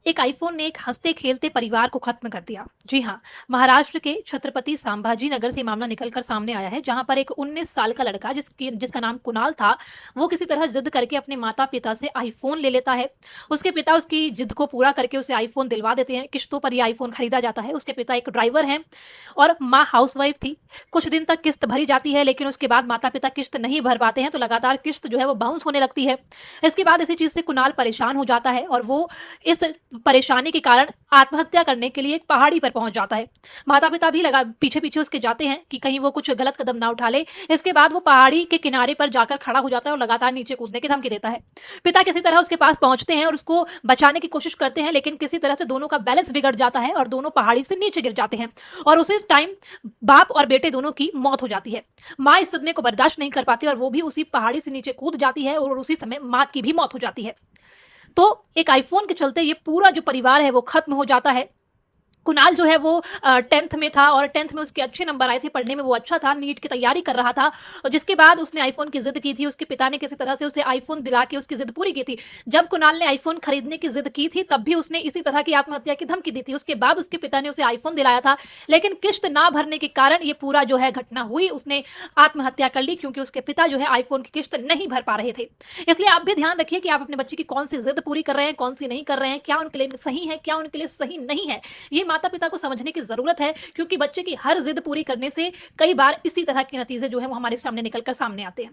एक आईफोन ने एक हंसते-खेलते परिवार को खत्म कर दिया। जी हाँ, महाराष्ट्र के छत्रपति संभाजी नगर से मामला निकलकर सामने आया है, जहाँ पर एक 19 साल का लड़का जिसका नाम कुणाल था, वो किसी तरह ज़िद करके अपने माता-पिता से आईफोन ले लेता है। उसके पिता उसकी ज़िद को पूरा करके उसे आईफोन दिलवा देते हैं, किश्तों पर ये आईफोन खरीदा जाता है। उसके पिता एक ड्राइवर हैं और माँ हाउसवाइफ थी। कुछ दिन तक किश्त भरी जाती है, लेकिन उसके बाद माता-पिता किश्त नहीं भर पाते हैं, तो लगातार किश्त जो है वो बाउंस होने लगती है। इसके बाद इसी चीज़ से कुणाल परेशान हो जाता है और वो इस परेशानी के कारण आत्महत्या करने के लिए एक पहाड़ी पर पहुंच जाता है। माता-पिता भी लगा पीछे-पीछे उसके जाते हैं कि कहीं वो कुछ गलत कदम ना उठा ले। इसके बाद वो पहाड़ी के किनारे पर जाकर खड़ा हो जाता है और लगातार नीचे कूदने की धमकी देता है। पिता किसी तरह उसके पास पहुंचते हैं और उसको बचाने की कोशिश करते हैं, लेकिन किसी तरह से दोनों का बैलेंस बिगड़ जाता है और दोनों पहाड़ी से नीचे गिर जाते हैं और उसी टाइम बाप और बेटे दोनों की मौत हो जाती है। माँ इस सदमे को बर्दाश्त नहीं कर पाती और वो भी उसी पहाड़ी से नीचे कूद जाती है और उसी समय माँ की भी मौत हो जाती है। तो एक आईफोन के चलते ये पूरा जो परिवार है वो खत्म हो जाता है। कुणाल जो है वो 10th में था और 10th में उसके अच्छे नंबर आए थे, पढ़ने में वो अच्छा था, नीट की तैयारी कर रहा था और जिसके बाद उसने आईफोन की ज़िद की थी। उसके पिता ने किसी तरह से उसे आईफोन दिला के उसकी ज़िद पूरी की थी। जब कुणाल ने आईफोन खरीदने की ज़िद की थी, तब भी उसने इसी तरह की आत्महत्या की धमकी दी थी। उसके बाद उसके पिता ने उसे आईफोन दिलाया था, लेकिन किश्त ना भरने के कारण ये पूरा जो है घटना हुई। उसने आत्महत्या कर ली क्योंकि उसके पिता जो है आईफोन की किश्त नहीं भर पा रहे थे। इसलिए आप भी ध्यान रखिए कि आप अपने बच्चे की कौन-सी ज़िद पूरी कर रहे हैं, कौन-सी नहीं कर रहे हैं, क्या उनके लिए सही है, क्या उनके लिए सही नहीं है। ये माता-पिता को समझने की ज़रूरत है, क्योंकि बच्चे की हर ज़िद पूरी करने से कई बार इसी तरह के नतीजे जो हैं वो हमारे सामने निकल कर सामने आते हैं।